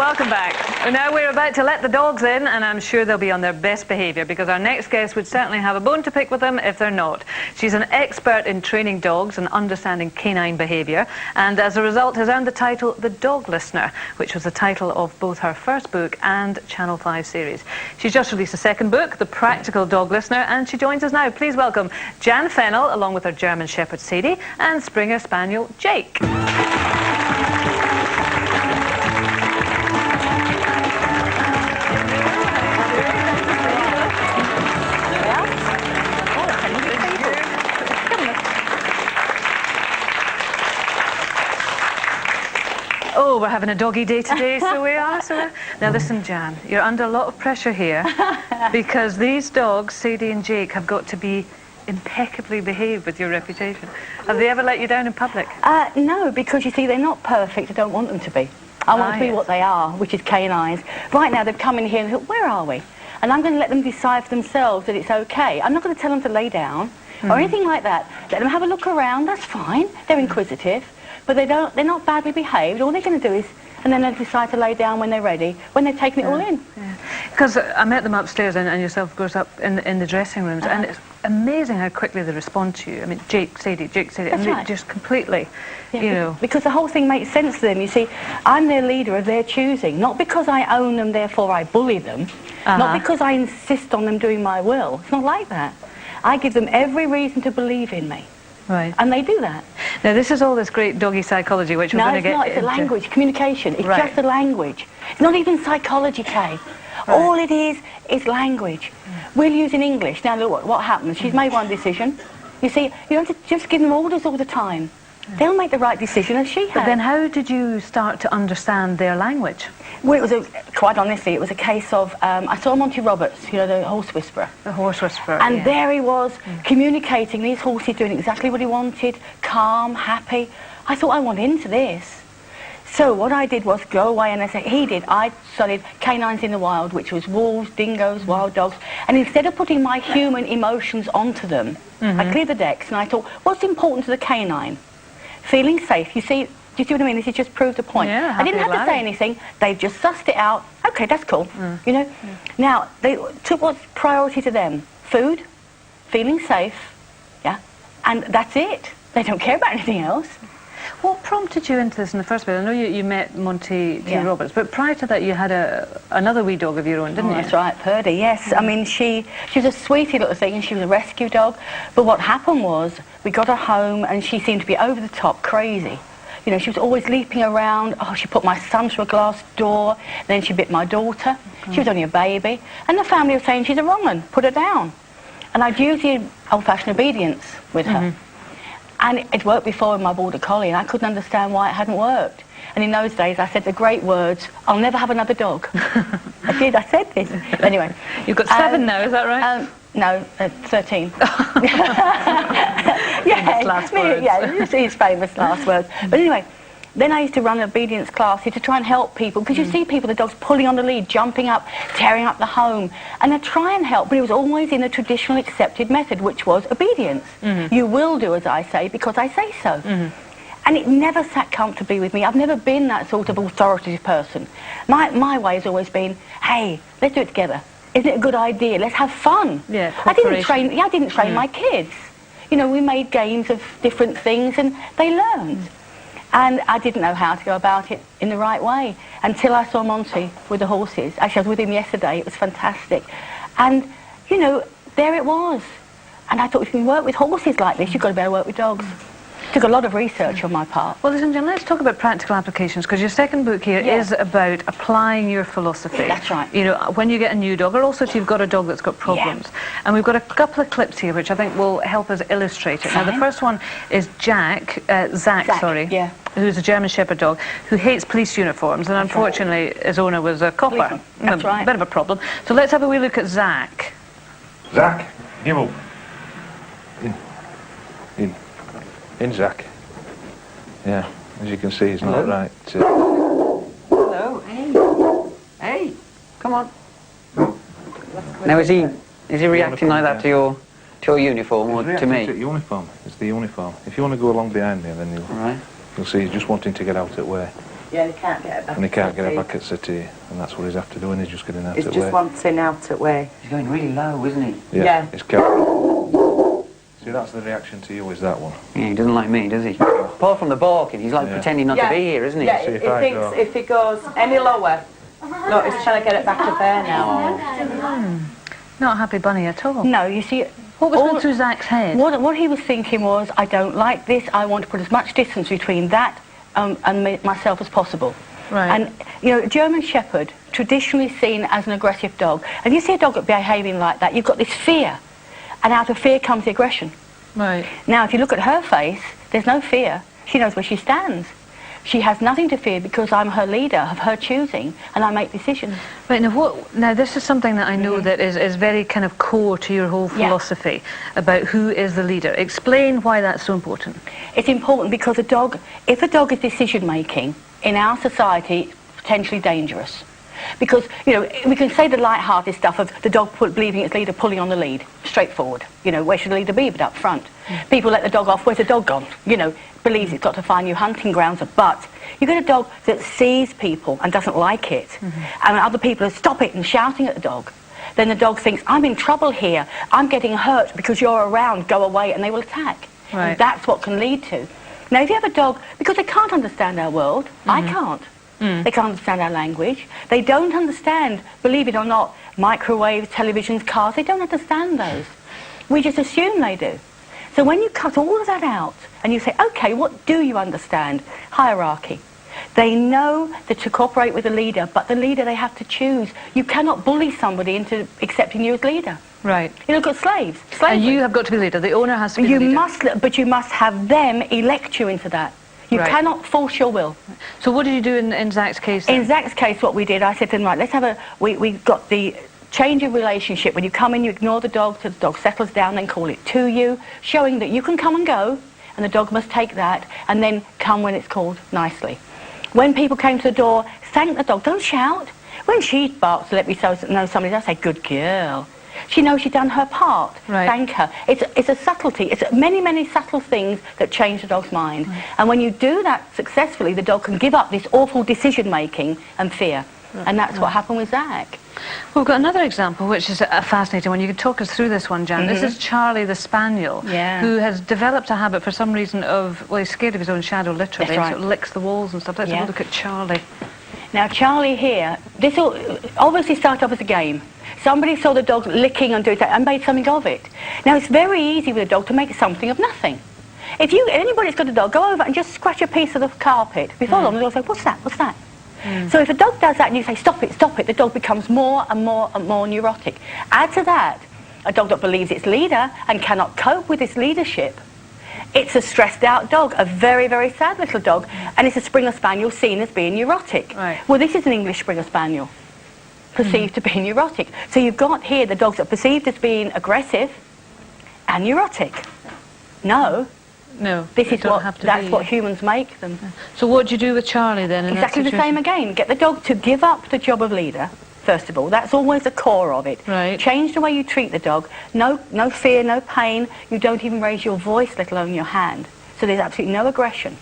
welcome back. Now we're about to let the dogs in, and I'm sure they'll be on their best behaviour, because our next guest would certainly have a bone to pick with them if they're not. She's an expert in training dogs and understanding canine behaviour, and as a result has earned the title The Dog Listener, which was the title of both her first book and Channel 5 series. She's just released a second book, The Practical Dog Listener, and she joins us now. Please welcome Jan Fennell, along with her German Shepherd Sadie and Springer Spaniel Jake. Oh, we're having a doggy day today, so we are. Now listen, Jan, you're under a lot of pressure here because these dogs, Sadie and Jake, have got to be impeccably behaved with your reputation. Have they ever let you down in public? No, because you see, they're not perfect. I don't want them to be. I want to be what they are, which is canines. Right now, they've come in here and thought, where are we? And I'm going to let them decide for themselves that it's okay. I'm not going to tell them to lay down or anything like that. Let them have a look around, that's fine. They're inquisitive. But they're not badly behaved. All they're going to do is, and then they decide to lay down when they're ready, when they've taken it all in. Because I met them upstairs, and yourself, of course, up in the dressing rooms, and it's amazing how quickly they respond to you. I mean, Jake, Sadie, and they just completely, you know. Because the whole thing makes sense to them. You see, I'm their leader of their choosing, not because I own them, therefore I bully them, not because I insist on them doing my will. It's not like that. I give them every reason to believe in me. Right. And they do that. Now, this is all this great doggy psychology, which we're going to get into. No, it's not. It's a language, communication. It's just a language. It's not even psychology, Kay. All it is language. We'll use in English. Now, look, what happens? She's made one decision. You see, you don't have to just give them orders all the time. They'll make the right decision as she has. But then how did you start to understand their language? Well, it was quite honestly, it was a case of, I saw Monty Roberts, you know, the horse whisperer. The horse whisperer, And there he was, communicating, these horses doing exactly what he wanted, calm, happy. I thought, I want into this. So what I did was go away, and as he did, I studied canines in the wild, which was wolves, dingoes, wild dogs, and instead of putting my human emotions onto them, I cleared the decks, and I thought, what's important to the canine? Feeling safe. You see, do you see what I mean? This has just proved a point. Yeah, I didn't have to say anything. They've just sussed it out. Okay, that's cool. You know. Now they took what's priority to them: food, feeling safe, and that's it. They don't care about anything else. What prompted you into this in the first place? I know you met Monty Roberts, but prior to that you had another wee dog of your own, didn't you? That's right, Purdy, yes. I mean, she was a sweetie little thing, and she was a rescue dog. But what happened was, we got her home, and she seemed to be over the top crazy. You know, she was always leaping around. Oh, she put my son through a glass door, then she bit my daughter. She was only a baby. And the family was saying, she's a wrong one, put her down. And I'd use the old-fashioned obedience with her. And it worked before in my Border Collie, and I couldn't understand why it hadn't worked. And in those days, I said the great words, I'll never have another dog. I did, I said this. Anyway. You've got 7 now, is that right? No, 13. Famous last words. Yeah, his famous last words. But anyway, then I used to run obedience classes to try and help people, because you see people, the dogs pulling on the lead, jumping up, tearing up the home, and I try and help, but it was always in the traditional accepted method, which was obedience. You will do as I say because I say so. And it never sat comfortably with me. I've never been that sort of authoritative person. My way has always been, hey, let's do it together. Isn't it a good idea? Let's have fun. Yeah, I didn't train my kids. You know, we made games of different things, and they learned. And I didn't know how to go about it in the right way until I saw Monty with the horses. Actually, I was with him yesterday. It was fantastic. And, you know, there it was. And I thought, if you can work with horses like this, you've got to be able to work with dogs. It took a lot of research on my part. Well, listen, Jan, let's talk about practical applications, because your second book here is about applying your philosophy. That's right. You know, when you get a new dog, or also if you've got a dog that's got problems. And we've got a couple of clips here which I think will help us illustrate it. Now, the first one is Zach, who's a German Shepherd dog, who hates police uniforms, and unfortunately his owner was a copper. That's right. A bit of a problem. So let's have a wee look at Zach. Zach, give up. In, Zach. Yeah, as you can see, he's not right. Hello, hey, come on. Now is he reacting like that to your uniform or to me? To uniform. It's the uniform. If you want to go along behind me, then you'll see he's just wanting to get out at way. Yeah, he can't get it back. And he can't get it settee. back at settee, and that's what he's after doing. He's just getting out He's of just way. wanting out at way. He's going really low, isn't he? Yeah. He's careful. See, that's the reaction to you, is that one. Yeah, he doesn't like me, does he? Apart from the barking, he's like Yeah. pretending not to be here, isn't he? Yeah, See, he if I thinks go- if he goes any lower, look, he's trying to get it back up there now. Not a happy bunny at all. No, you see, What was all- going through Zach's head? what he was thinking was, I don't like this. I want to put as much distance between that and myself as possible. Right. And, you know, German Shepherd, traditionally seen as an aggressive dog. And you see a dog behaving like that, you've got this fear. And out of fear comes the aggression. Right. Now, if you look at her face, there's no fear. She knows where she stands. She has nothing to fear because I'm her leader of her choosing, and I make decisions. Right, now this is something that I know that is very kind of core to your whole Yeah. philosophy about who is the leader. Explain why that's so important. It's important because if a dog is decision making in our society, it's potentially dangerous. Because, you know, we can say the light-hearted stuff of the dog believing its leader pulling on the lead, straightforward. You know, where should the leader be but up front? People let the dog off, where's the dog gone? You know, believes it's got to find new hunting grounds. But you get a dog that sees people and doesn't like it, and other people are stop it and shouting at the dog. Then the dog thinks, I'm in trouble here, I'm getting hurt because you're around, go away, and they will attack. Right. And that's what can lead to. Now, if you have a dog, because they can't understand our world, I can't. They can't understand our language. They don't understand, believe it or not, microwaves, televisions, cars. They don't understand those. We just assume they do. So when you cut all of that out and you say, okay, what do you understand? Hierarchy. They know that to cooperate with a leader, but the leader they have to choose. You cannot bully somebody into accepting you as leader. Right. You look at slaves. And Slavery. you have got to be the leader. The owner has to be You the leader. must, but you must have them elect you into that. You Right. cannot force your will. So what did you do in Zach's case then? In Zach's case, what we did, I said to him, right, let's have we got the change of relationship. When you come in, you ignore the dog till the dog settles down, then call it to you, showing that you can come and go, and the dog must take that, and then come when it's called nicely. When people came to the door, thank the dog, don't shout. When she barks to let me know somebody, I say, good girl. She knows she's done her part. Right. Thank her. It's a subtlety. It's many, many subtle things that change the dog's mind. And when you do that successfully, the dog can give up this awful decision-making and fear. And that's what happened with Zach. We've got another example, which is a fascinating one. You can talk us through this one, Jan. This is Charlie the Spaniel, Yeah. who has developed a habit for some reason of, well, he's scared of his own shadow, literally. That's right. Sort of licks the walls and stuff. Let's have Yeah. a look at Charlie. Now, Charlie here, this will obviously start off as a game. Somebody saw the dog licking and doing that and made something of it. Now, it's very easy with a dog to make something of nothing. If anybody that's got a dog, go over and just scratch a piece of the carpet. Before long, the dog will say, what's that, what's that? So if a dog does that and you say, stop it, the dog becomes more and more and more neurotic. Add to that, a dog that believes its leader and cannot cope with its leadership. It's a stressed out dog, a very, very sad little dog, and it's a Springer Spaniel seen as being neurotic. Right. Well, this is an English Springer Spaniel, perceived to be neurotic. So you've got here the dogs that are perceived as being aggressive and neurotic. No, No, this they is don't have to that's be. what humans make them. So what do you do with Charlie then in Exactly that the situation? same again. Get the dog to give up the job of leader, first of all. That's always the core of it. Right. Change the way you treat the dog. No fear, no pain. You don't even raise your voice, let alone your hand. So there's absolutely no aggression.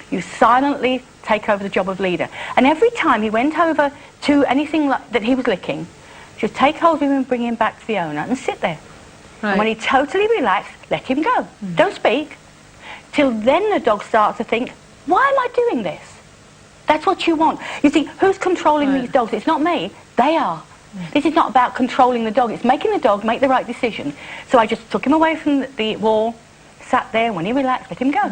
You silently take over the job of leader. And every time he went over to anything that he was licking, just take hold of him and bring him back to the owner and sit there. Right. And when he totally relaxed, let him go. Don't speak. Till then the dog starts to think, why am I doing this? That's what you want. You see, who's controlling Right. these dogs? It's not me. They are. This is not about controlling the dog. It's making the dog make the right decision. So I just took him away from the wall, sat there, and when he relaxed, let him go.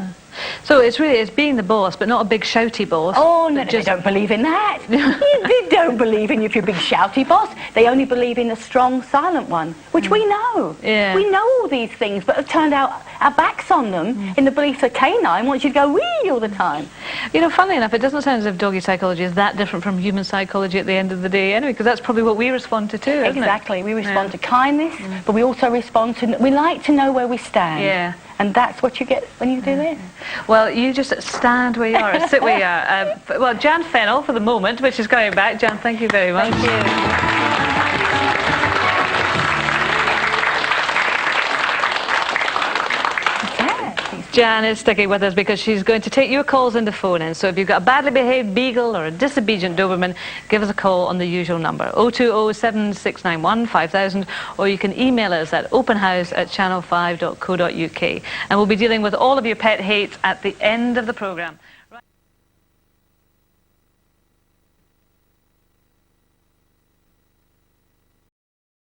So it's being the boss, but not a big shouty boss. Oh, no, but they don't believe in that. They don't believe in you if you're a big shouty boss. They only believe in the strong, silent one, which we know. Yeah. We know all these things, but it turned out our backs on them in the belief that canine wants you to go wee all the time. You know, funnily enough, it doesn't sound as if doggy psychology is that different from human psychology at the end of the day anyway, because that's probably what we respond to too, isn't it? Exactly. We respond Yeah. to kindness, but we also respond to... We like to know where we stand. Yeah. And that's what you get when you do this. Well, you just stand where you are, or sit where you are. Well, Jan Fennell for the moment, which is coming back. Jan, thank you very much. Thank you. Jan is sticking with us because she's going to take your calls into phone in. So if you've got a badly behaved beagle or a disobedient Doberman, give us a call on the usual number, 020 7691 5000, or you can email us at openhouse@channel5.co.uk. And we'll be dealing with all of your pet hates at the end of the programme.